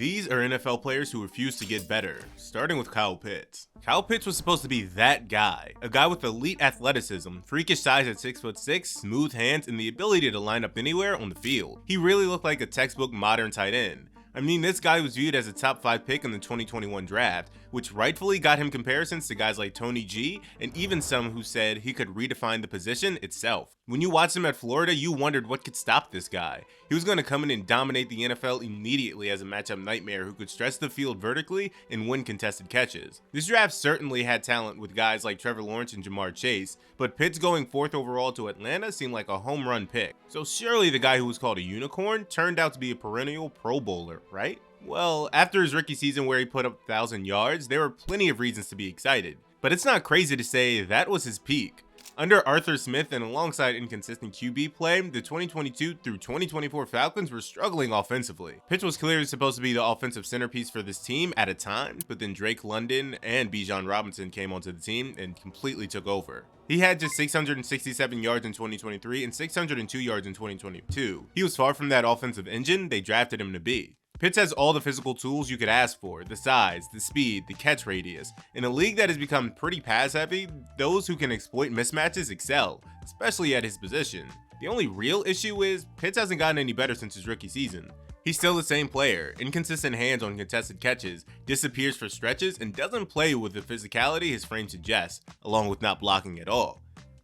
These are NFL players who refuse to get better, starting with Kyle Pitts. Kyle Pitts was supposed to be that guy, a guy with elite athleticism, freakish size at 6'6", smooth hands, and the ability to line up anywhere on the field. He really looked like a textbook modern tight end. I mean, this guy was viewed as a top 5 pick in the 2021 draft, which rightfully got him comparisons to guys like Tony G, and even some who said he could redefine the position itself. When you watched him at Florida, you wondered what could stop this guy. He was going to come in and dominate the NFL immediately as a matchup nightmare who could stretch the field vertically and win contested catches. This draft certainly had talent with guys like Trevor Lawrence and Jamar Chase, but Pitts going 4th overall to Atlanta seemed like a home run pick. So surely the guy who was called a unicorn turned out to be a perennial Pro Bowler, right? Well, after his rookie season where he put up 1,000 yards, there were plenty of reasons to be excited. But it's not crazy to say that was his peak. Under Arthur Smith and alongside inconsistent QB play, the 2022 through 2024 Falcons were struggling offensively. Pitts was clearly supposed to be the offensive centerpiece for this team at a time, but then Drake London and Bijan Robinson came onto the team and completely took over. He had just 667 yards in 2023 and 602 yards in 2022. He was far from that offensive engine they drafted him to be. Pitts has all the physical tools you could ask for, the size, the speed, the catch radius. In a league that has become pretty pass heavy, those who can exploit mismatches excel, especially at his position. The only real issue is Pitts hasn't gotten any better since his rookie season. He's still the same player, inconsistent hands on contested catches, disappears for stretches, and doesn't play with the physicality his frame suggests, along with not blocking at all.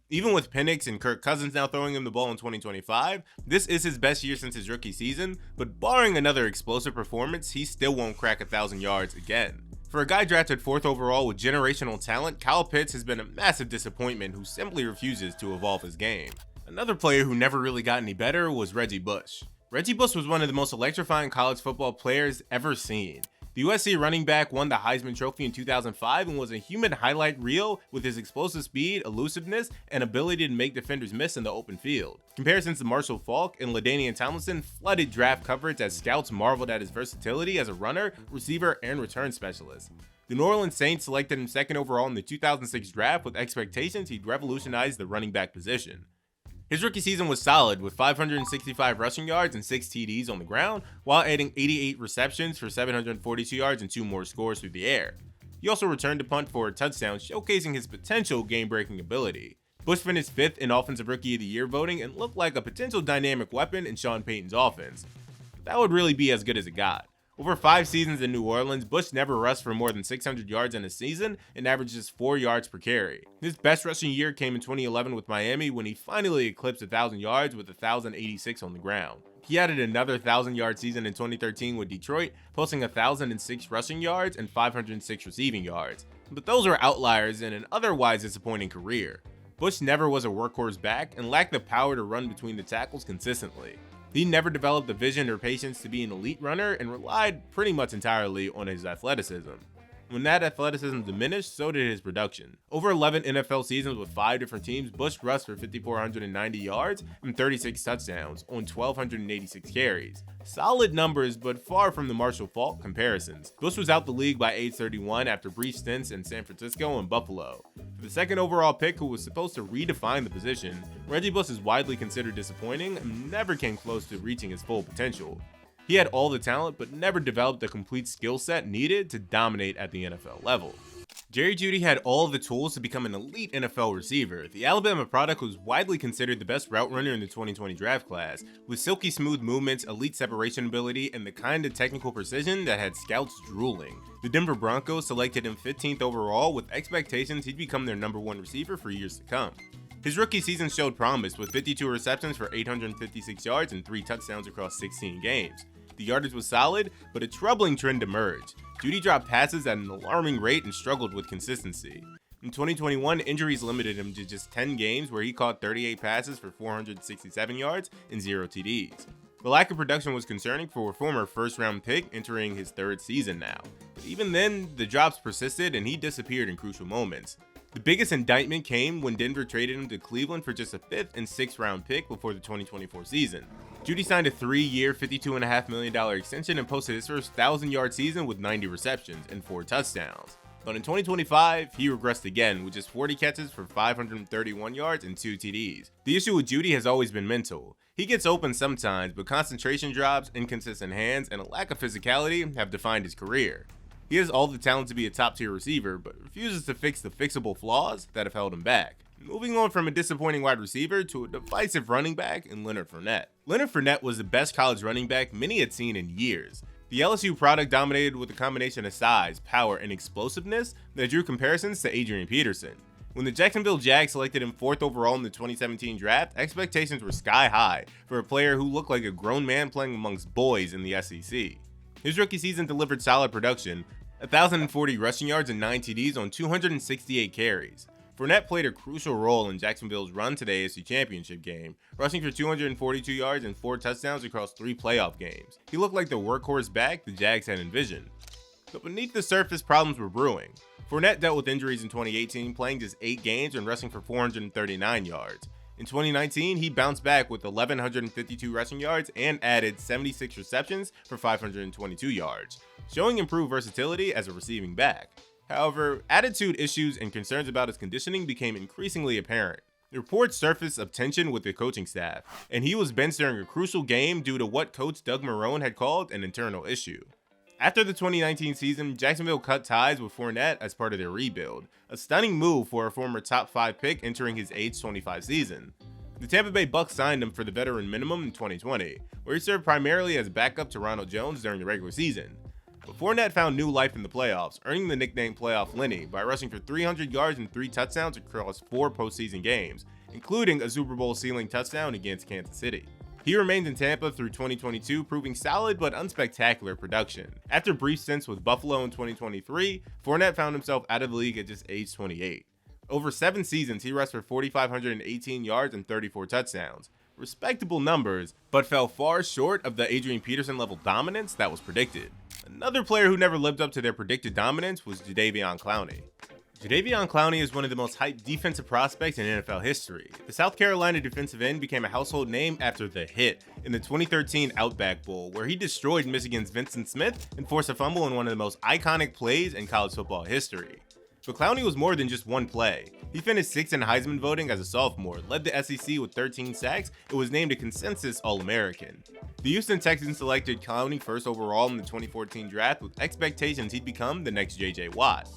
Even with Penix and Kirk Cousins now throwing him the ball in 2025, this is his best year since his rookie season, but barring another explosive performance, he still won't crack 1,000 yards again. For a guy drafted 4th overall with generational talent, Kyle Pitts has been a massive disappointment who simply refuses to evolve his game. Another player who never really got any better was Reggie Bush. Reggie Bush was one of the most electrifying college football players ever seen. The USC running back won the Heisman Trophy in 2005 and was a human highlight reel with his explosive speed, elusiveness, and ability to make defenders miss in the open field. Comparisons to Marshall Faulk and LaDainian Tomlinson flooded draft coverage as scouts marveled at his versatility as a runner, receiver, and return specialist. The New Orleans Saints selected him 2nd overall in the 2006 draft with expectations he'd revolutionize the running back position. His rookie season was solid with 565 rushing yards and 6 TDs on the ground, while adding 88 receptions for 742 yards and 2 more scores through the air. He also returned a punt for a touchdown, showcasing his potential game-breaking ability. Bush finished 5th in Offensive Rookie of the Year voting and looked like a potential dynamic weapon in Sean Payton's offense. But that would really be as good as it got. Over 5 seasons in New Orleans, Bush never rushed for more than 600 yards in a season and averaged just 4 yards per carry. His best rushing year came in 2011 with Miami when he finally eclipsed 1,000 yards with 1,086 on the ground. He added another 1,000-yard season in 2013 with Detroit, posting 1,006 rushing yards and 506 receiving yards. But those were outliers in an otherwise disappointing career. Bush never was a workhorse back and lacked the power to run between the tackles consistently. He never developed the vision or patience to be an elite runner and relied pretty much entirely on his athleticism. When that athleticism diminished, so did his production. Over 11 NFL seasons with 5 different teams, Bush rushed for 5,490 yards and 36 touchdowns on 1,286 carries. Solid numbers, but far from the Marshall Faulk comparisons. Bush was out the league by age 31 after brief stints in San Francisco and Buffalo. For the 2nd overall pick who was supposed to redefine the position, Reggie Bush is widely considered disappointing and never came close to reaching his full potential. He had all the talent, but never developed the complete skill set needed to dominate at the NFL level. Jerry Jeudy had all of the tools to become an elite NFL receiver. The Alabama product was widely considered the best route runner in the 2020 draft class, with silky smooth movements, elite separation ability, and the kind of technical precision that had scouts drooling. The Denver Broncos selected him 15th overall with expectations he'd become their #1 receiver for years to come. His rookie season showed promise with 52 receptions for 856 yards and 3 touchdowns across 16 games. The yardage was solid, but a troubling trend emerged. Jeudy dropped passes at an alarming rate and struggled with consistency. In 2021, injuries limited him to just 10 games where he caught 38 passes for 467 yards and 0 TDs. The lack of production was concerning for a former first-round pick entering his 3rd season now. But even then, the drops persisted and he disappeared in crucial moments. The biggest indictment came when Denver traded him to Cleveland for just a 5th and 6th round pick before the 2024 season. Jeudy signed a 3-year, $52.5 million extension and posted his first 1,000-yard season with 90 receptions and 4 touchdowns. But in 2025, he regressed again with just 40 catches for 531 yards and 2 TDs. The issue with Jeudy has always been mental. He gets open sometimes, but concentration drops, inconsistent hands, and a lack of physicality have defined his career. He has all the talent to be a top-tier receiver, but refuses to fix the fixable flaws that have held him back. Moving on from a disappointing wide receiver to a divisive running back in Leonard Fournette. Leonard Fournette was the best college running back many had seen in years. The LSU product dominated with a combination of size, power, and explosiveness that drew comparisons to Adrian Peterson. When the Jacksonville Jags selected him 4th overall in the 2017 draft, expectations were sky high for a player who looked like a grown man playing amongst boys in the SEC. His rookie season delivered solid production, 1,040 rushing yards and 9 TDs on 268 carries. Fournette played a crucial role in Jacksonville's run to the AFC Championship game, rushing for 242 yards and 4 touchdowns across 3 playoff games. He looked like the workhorse back the Jags had envisioned. But beneath the surface, problems were brewing. Fournette dealt with injuries in 2018, playing just 8 games and rushing for 439 yards. In 2019, he bounced back with 1,152 rushing yards and added 76 receptions for 522 yards, showing improved versatility as a receiving back. However, attitude issues and concerns about his conditioning became increasingly apparent. Reports surfaced of tension with the coaching staff, and he was benched during a crucial game due to what coach Doug Marrone had called an internal issue. After the 2019 season, Jacksonville cut ties with Fournette as part of their rebuild, a stunning move for a former top 5 pick entering his age 25 season. The Tampa Bay Bucks signed him for the veteran minimum in 2020, where he served primarily as backup to Ronald Jones during the regular season. But Fournette found new life in the playoffs, earning the nickname Playoff Lenny by rushing for 300 yards and 3 touchdowns across 4 postseason games, including a Super Bowl ceiling touchdown against Kansas City. He remained in Tampa through 2022, proving solid but unspectacular production. After brief stints with Buffalo in 2023, Fournette found himself out of the league at just age 28. Over 7 seasons, he rushed for 4,518 yards and 34 touchdowns. Respectable numbers, but fell far short of the Adrian Peterson level dominance that was predicted. Another player who never lived up to their predicted dominance was Jadeveon Clowney. Jadeveon Clowney is one of the most hyped defensive prospects in NFL history. The South Carolina defensive end became a household name after the hit in the 2013 Outback Bowl, where he destroyed Michigan's Vincent Smith and forced a fumble in one of the most iconic plays in college football history. But Clowney was more than just one play. He finished 6th in Heisman voting as a sophomore, led the SEC with 13 sacks, and was named a consensus All-American. The Houston Texans selected Clowney 1st overall in the 2014 draft with expectations he'd become the next J.J. Watt.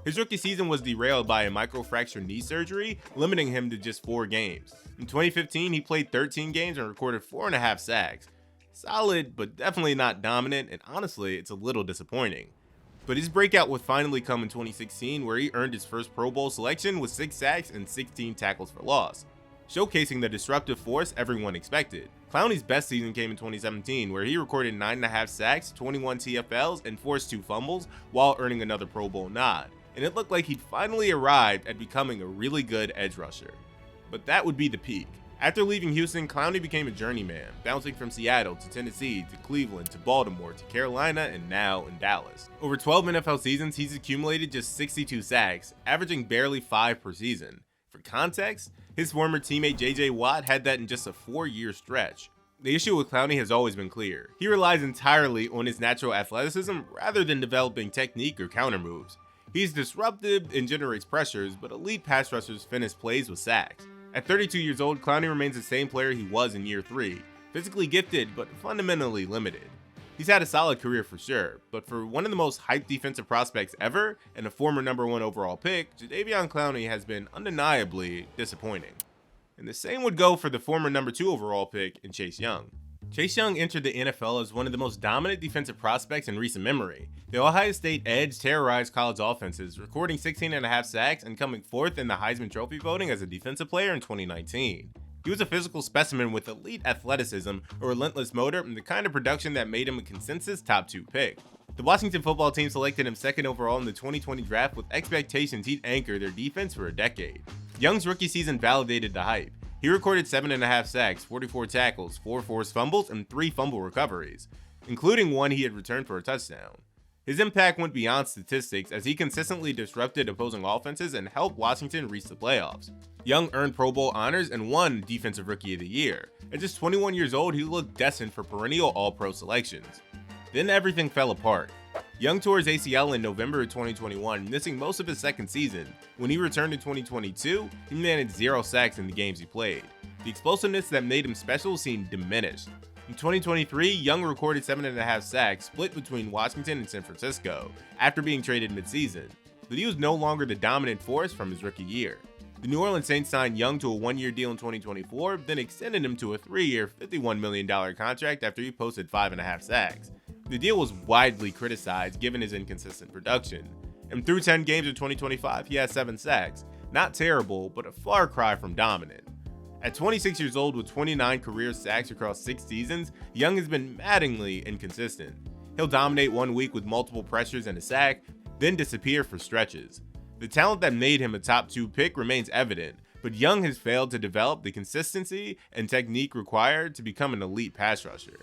His rookie season was derailed by a microfracture knee surgery, limiting him to just 4 games. In 2015, he played 13 games and recorded 4.5 sacks. Solid, but definitely not dominant, and honestly, it's a little disappointing. But his breakout would finally come in 2016, where he earned his first Pro Bowl selection with 6 sacks and 16 tackles for loss, showcasing the disruptive force everyone expected. Clowney's best season came in 2017, where he recorded 9.5 sacks, 21 TFLs, and forced 2 fumbles, while earning another Pro Bowl nod, and it looked like he'd finally arrived at becoming a really good edge rusher. But that would be the peak. After leaving Houston, Clowney became a journeyman, bouncing from Seattle to Tennessee to Cleveland to Baltimore to Carolina and now in Dallas. Over 12 NFL seasons, he's accumulated just 62 sacks, averaging barely 5 per season. For context, his former teammate J.J. Watt had that in just a 4-year stretch. The issue with Clowney has always been clear. He relies entirely on his natural athleticism rather than developing technique or counter moves. He's disruptive and generates pressures, but elite pass rushers finish plays with sacks. At 32 years old, Clowney remains the same player he was in year 3, physically gifted but fundamentally limited. He's had a solid career for sure, but for one of the most hyped defensive prospects ever and a former number 1 overall pick, Jadeveon Clowney has been undeniably disappointing. And the same would go for the former number 2 overall pick in Chase Young. Chase Young entered the NFL as one of the most dominant defensive prospects in recent memory. The Ohio State edge terrorized college offenses, recording 16.5 sacks and coming 4th in the Heisman Trophy voting as a defensive player in 2019. He was a physical specimen with elite athleticism, a relentless motor, and the kind of production that made him a consensus top 2 pick. The Washington football team selected him 2nd overall in the 2020 draft with expectations he'd anchor their defense for a decade. Young's rookie season validated the hype. He recorded 7.5 sacks, 44 tackles, 4 forced fumbles, and 3 fumble recoveries, including one he had returned for a touchdown. His impact went beyond statistics as he consistently disrupted opposing offenses and helped Washington reach the playoffs. Young earned Pro Bowl honors and won Defensive Rookie of the Year. At just 21 years old, he looked destined for perennial All-Pro selections. Then everything fell apart. Young tore his ACL in November of 2021, missing most of his second season. When he returned in 2022, he managed 0 sacks in the games he played. The explosiveness that made him special seemed diminished. In 2023, Young recorded 7.5 sacks, split between Washington and San Francisco, after being traded midseason. But he was no longer the dominant force from his rookie year. The New Orleans Saints signed Young to a 1-year deal in 2024, then extended him to a 3-year, $51 million contract after he posted 5.5 sacks. The deal was widely criticized given his inconsistent production, and through 10 games in 2025, he has 7 sacks. Not terrible, but a far cry from dominant. At 26 years old with 29 career sacks across 6 seasons, Young has been maddeningly inconsistent. He'll dominate one week with multiple pressures and a sack, then disappear for stretches. The talent that made him a top 2 pick remains evident, but Young has failed to develop the consistency and technique required to become an elite pass rusher.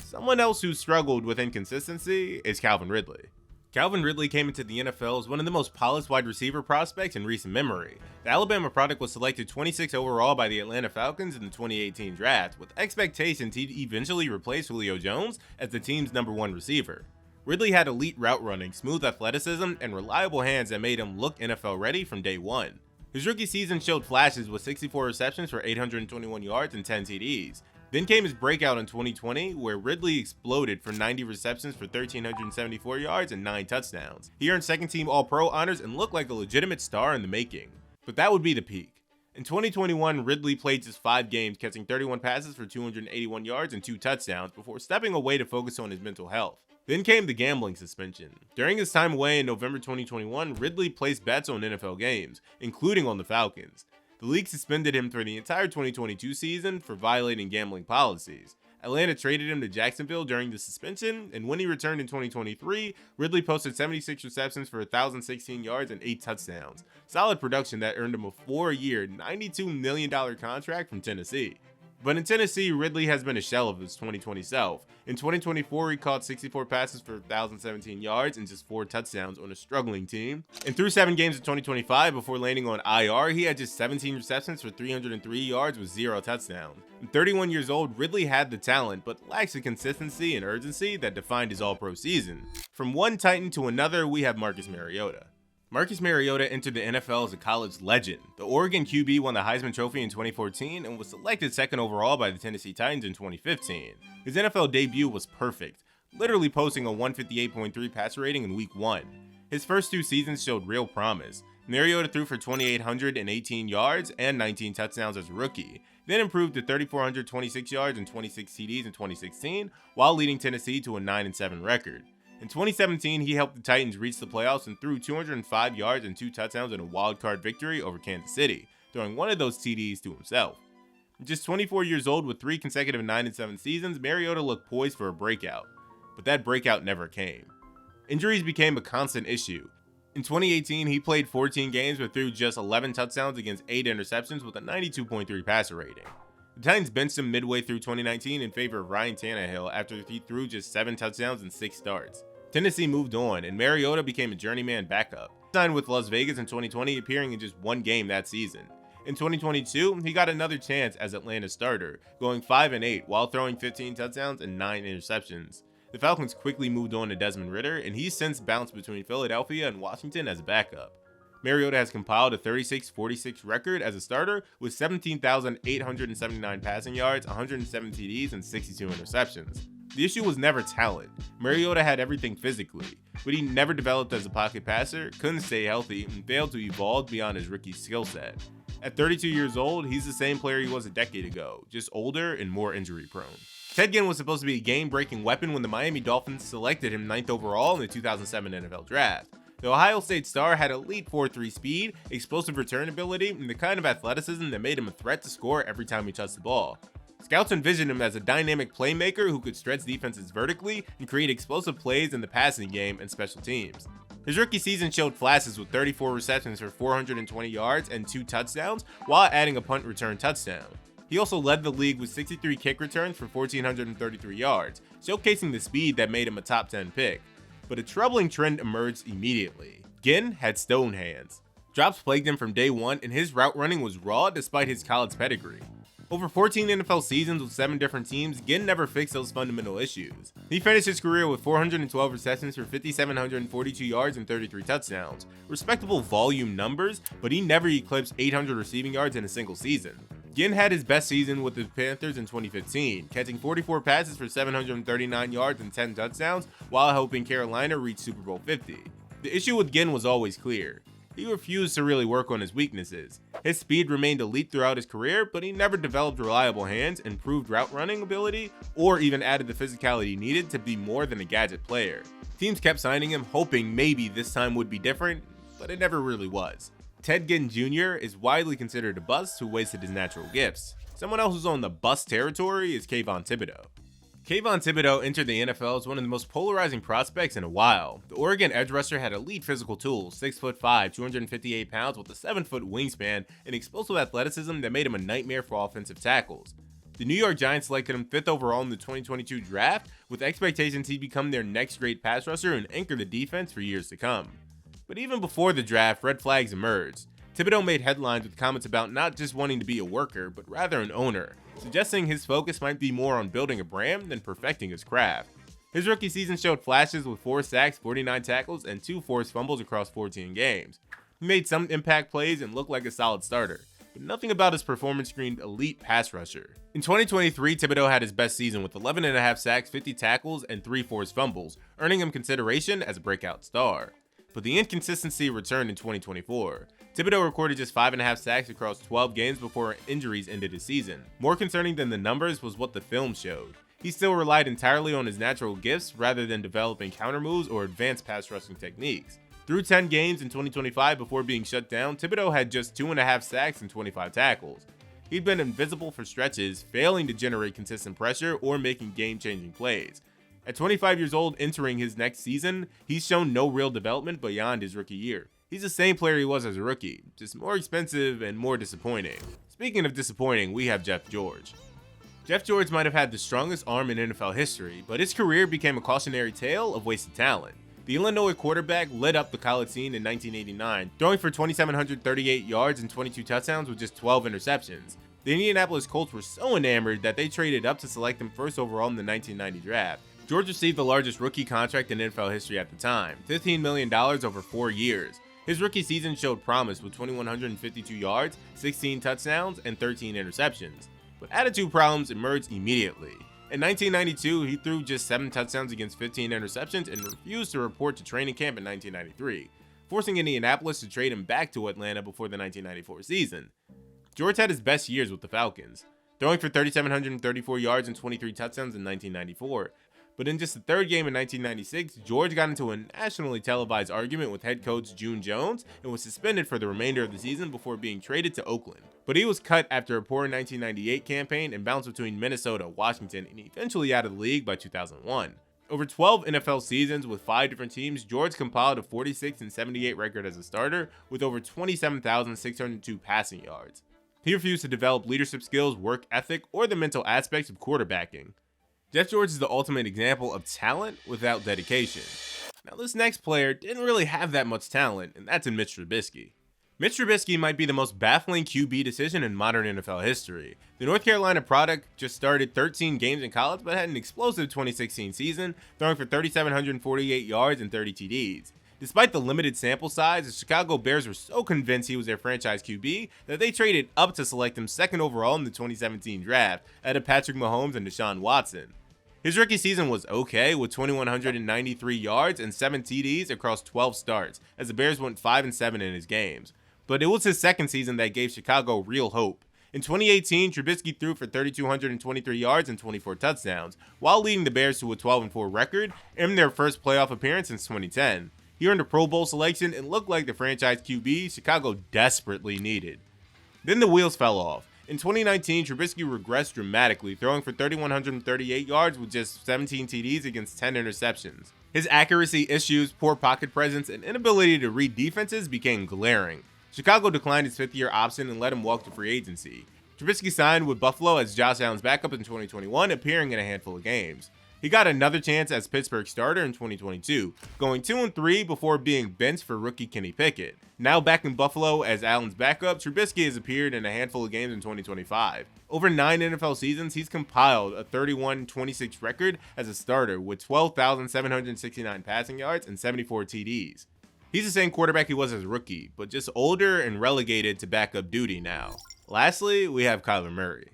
Someone else who struggled with inconsistency is Calvin Ridley. Calvin Ridley came into the NFL as one of the most polished wide receiver prospects in recent memory. The Alabama product was selected 26 overall by the Atlanta Falcons in the 2018 draft, with expectations he'd eventually replace Julio Jones as the team's #1 receiver. Ridley had elite route running, smooth athleticism, and reliable hands that made him look NFL ready from day one. His rookie season showed flashes with 64 receptions for 821 yards and 10 TDs. Then came his breakout in 2020, where Ridley exploded for 90 receptions for 1,374 yards and 9 touchdowns. He earned second-team All-Pro honors and looked like a legitimate star in the making. But that would be the peak. In 2021, Ridley played just 5 games, catching 31 passes for 281 yards and 2 touchdowns before stepping away to focus on his mental health. Then came the gambling suspension. During his time away in November 2021, Ridley placed bets on NFL games, including on the Falcons. The league suspended him for the entire 2022 season for violating gambling policies. Atlanta traded him to Jacksonville during the suspension, and when he returned in 2023, Ridley posted 76 receptions for 1,016 yards and 8 touchdowns. Solid production that earned him a 4-year, $92 million contract from Tennessee. But in Tennessee, Ridley has been a shell of his 2020 self. In 2024, he caught 64 passes for 1,017 yards and just 4 touchdowns on a struggling team. And through 7 games in 2025, before landing on IR, he had just 17 receptions for 303 yards with 0 touchdowns. At 31 years old, Ridley had the talent, but lacks the consistency and urgency that defined his All-Pro season. From one Titan to another, we have Marcus Mariota. Marcus Mariota entered the NFL as a college legend. The Oregon QB won the Heisman Trophy in 2014 and was selected 2nd overall by the Tennessee Titans in 2015. His NFL debut was perfect, literally posting a 158.3 passer rating in Week 1. His first 2 seasons showed real promise. Mariota threw for 2,818 yards and 19 touchdowns as a rookie, then improved to 3,426 yards and 26 TDs in 2016, while leading Tennessee to a 9-7 record. In 2017, he helped the Titans reach the playoffs and threw 205 yards and 2 touchdowns in a wild-card victory over Kansas City, throwing one of those TDs to himself. Just 24 years old with 3 consecutive 9-7 seasons, Mariota looked poised for a breakout, but that breakout never came. Injuries became a constant issue. In 2018, he played 14 games but threw just 11 touchdowns against 8 interceptions with a 92.3 passer rating. The Titans benched him midway through 2019 in favor of Ryan Tannehill after he threw just 7 touchdowns in 6 starts. Tennessee moved on, and Mariota became a journeyman backup. He signed with Las Vegas in 2020, appearing in just 1 game that season. In 2022, he got another chance as Atlanta's starter, going 5-8 while throwing 15 touchdowns and 9 interceptions. The Falcons quickly moved on to Desmond Ridder, and he's since bounced between Philadelphia and Washington as a backup. Mariota has compiled a 36-46 record as a starter with 17,879 passing yards, 107 TDs, and 62 interceptions. The issue was never talent. Mariota had everything physically, but he never developed as a pocket passer, couldn't stay healthy, and failed to evolve beyond his rookie skill set. At 32 years old, he's the same player he was a decade ago, just older and more injury prone. Ted Ginn was supposed to be a game-breaking weapon when the Miami Dolphins selected him 9th overall in the 2007 NFL Draft. The Ohio State star had elite 4.3 speed, explosive return ability, and the kind of athleticism that made him a threat to score every time he touched the ball. Scouts envisioned him as a dynamic playmaker who could stretch defenses vertically and create explosive plays in the passing game and special teams. His rookie season showed flashes with 34 receptions for 420 yards and 2 touchdowns, while adding a punt return touchdown. He also led the league with 63 kick returns for 1,433 yards, showcasing the speed that made him a top 10 pick. But a troubling trend emerged immediately. Ginn had stone hands. Drops plagued him from day one, and his route running was raw despite his college pedigree. Over 14 NFL seasons with 7 different teams, Ginn never fixed those fundamental issues. He finished his career with 412 receptions for 5,742 yards and 33 touchdowns. Respectable volume numbers, but he never eclipsed 800 receiving yards in a single season. Ginn had his best season with the Panthers in 2015, catching 44 passes for 739 yards and 10 touchdowns while helping Carolina reach Super Bowl 50. The issue with Ginn was always clear. He refused to really work on his weaknesses. His speed remained elite throughout his career, but he never developed reliable hands, improved route running ability, or even added the physicality needed to be more than a gadget player. Teams kept signing him, hoping maybe this time would be different, but it never really was. Ted Ginn Jr. is widely considered a bust who wasted his natural gifts. Someone else who's on the bust territory is Kayvon Thibodeau. Kayvon Thibodeau entered the NFL as one of the most polarizing prospects in a while. The Oregon edge rusher had elite physical tools, 6'5", 258 pounds with a 7-foot wingspan and explosive athleticism that made him a nightmare for offensive tackles. The New York Giants selected him 5th overall in the 2022 draft, with expectations he'd become their next great pass rusher and anchor the defense for years to come. But even before the draft, red flags emerged. Thibodeau made headlines with comments about not just wanting to be a worker, but rather an owner, suggesting his focus might be more on building a brand than perfecting his craft. His rookie season showed flashes with 4 sacks, 49 tackles, and 2 forced fumbles across 14 games. He made some impact plays and looked like a solid starter, but nothing about his performance screamed elite pass rusher. In 2023, Thibodeau had his best season with 11.5 sacks, 50 tackles, and 3 forced fumbles, earning him consideration as a breakout star. But the inconsistency returned in 2024. Thibodeau recorded just 5.5 sacks across 12 games before injuries ended his season. More concerning than the numbers was what the film showed. He still relied entirely on his natural gifts rather than developing counter moves or advanced pass rushing techniques. Through 10 games in 2025 before being shut down, Thibodeau had just 2.5 sacks and 25 tackles. He'd been invisible for stretches, failing to generate consistent pressure or making game-changing plays. At 25 years old entering his next season, he's shown no real development beyond his rookie year. He's the same player he was as a rookie, just more expensive and more disappointing. Speaking of disappointing, we have Jeff George. Jeff George might have had the strongest arm in NFL history, but his career became a cautionary tale of wasted talent. The Illinois quarterback lit up the college scene in 1989, throwing for 2,738 yards and 22 touchdowns with just 12 interceptions. The Indianapolis Colts were so enamored that they traded up to select him 1st overall in the 1990 draft. George received the largest rookie contract in NFL history at the time, $15 million over 4 years. His rookie season showed promise with 2,152 yards, 16 touchdowns, and 13 interceptions. But attitude problems emerged immediately. In 1992, he threw just 7 touchdowns against 15 interceptions and refused to report to training camp in 1993, forcing Indianapolis to trade him back to Atlanta before the 1994 season. George had his best years with the Falcons, throwing for 3,734 yards and 23 touchdowns in 1994. But in just the 3rd game in 1996, George got into a nationally televised argument with head coach June Jones and was suspended for the remainder of the season before being traded to Oakland. But he was cut after a poor 1998 campaign and bounced between Minnesota, Washington, and eventually out of the league by 2001. Over 12 NFL seasons with 5 different teams, George compiled a 46-78 record as a starter with over 27,602 passing yards. He refused to develop leadership skills, work ethic, or the mental aspects of quarterbacking. Jeff George is the ultimate example of talent without dedication. Now this next player didn't really have that much talent, and that's in Mitch Trubisky. Mitch Trubisky might be the most baffling QB decision in modern NFL history. The North Carolina product just started 13 games in college but had an explosive 2016 season, throwing for 3,748 yards and 30 TDs. Despite the limited sample size, the Chicago Bears were so convinced he was their franchise QB that they traded up to select him 2nd overall in the 2017 draft, ahead of Patrick Mahomes and Deshaun Watson. His rookie season was okay, with 2,193 yards and 7 TDs across 12 starts, as the Bears went 5-7 in his games. But it was his 2nd season that gave Chicago real hope. In 2018, Trubisky threw for 3,223 yards and 24 touchdowns, while leading the Bears to a 12-4 record and their first playoff appearance since 2010. He earned a Pro Bowl selection and looked like the franchise QB Chicago desperately needed. Then the wheels fell off. In 2019, Trubisky regressed dramatically, throwing for 3,138 yards with just 17 TDs against 10 interceptions. His accuracy issues, poor pocket presence, and inability to read defenses became glaring. Chicago declined his 5th-year option and let him walk to free agency. Trubisky signed with Buffalo as Josh Allen's backup in 2021, appearing in a handful of games. He got another chance as Pittsburgh's starter in 2022, going 2-3 before being benched for rookie Kenny Pickett. Now back in Buffalo as Allen's backup, Trubisky has appeared in a handful of games in 2025. Over 9 NFL seasons, he's compiled a 31-26 record as a starter with 12,769 passing yards and 74 TDs. He's the same quarterback he was as a rookie, but just older and relegated to backup duty now. Lastly, we have Kyler Murray.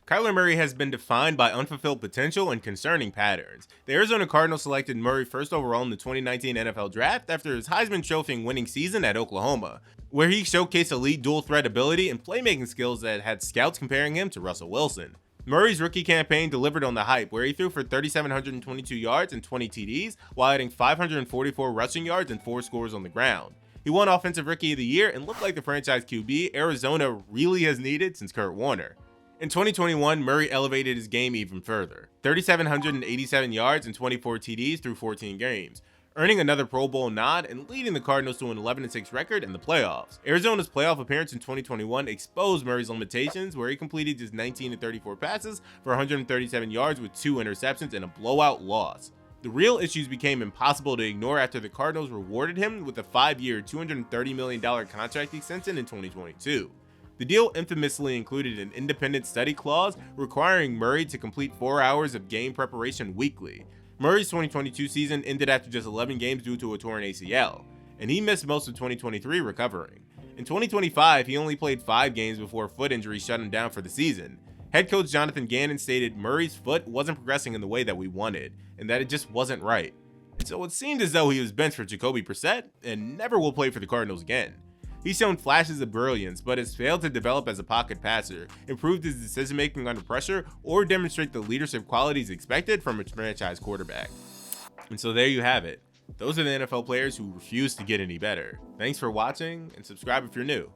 Kyler Murray has been defined by unfulfilled potential and concerning patterns. The Arizona Cardinals selected Murray first overall in the 2019 NFL Draft after his Heisman Trophy winning season at Oklahoma, where he showcased elite dual threat ability and playmaking skills that had scouts comparing him to Russell Wilson. Murray's rookie campaign delivered on the hype, where he threw for 3,722 yards and 20 TDs while adding 544 rushing yards and 4 scores on the ground. He won Offensive Rookie of the Year and looked like the franchise QB Arizona really has needed since Kurt Warner. In 2021, Murray elevated his game even further, 3,787 yards and 24 TDs through 14 games, earning another Pro Bowl nod and leading the Cardinals to an 11-6 record in the playoffs. Arizona's playoff appearance in 2021 exposed Murray's limitations, where he completed just 19-34 passes for 137 yards with 2 interceptions and a blowout loss. The real issues became impossible to ignore after the Cardinals rewarded him with a 5-year, $230 million contract extension in 2022. The deal infamously included an independent study clause requiring Murray to complete 4 hours of game preparation weekly. Murray's 2022 season ended after just 11 games due to a torn ACL, and he missed most of 2023 recovering. In 2025, he only played 5 games before a foot injury shut him down for the season. Head coach Jonathan Gannon stated Murray's foot wasn't progressing in the way that we wanted, and that it just wasn't right. And so it seemed as though he was benched for Jacoby Brissett and never will play for the Cardinals again. He's shown flashes of brilliance, but has failed to develop as a pocket passer, improve his decision-making under pressure, or demonstrate the leadership qualities expected from a franchise quarterback. And so there you have it. Those are the NFL players who refuse to get any better. Thanks for watching, and subscribe if you're new.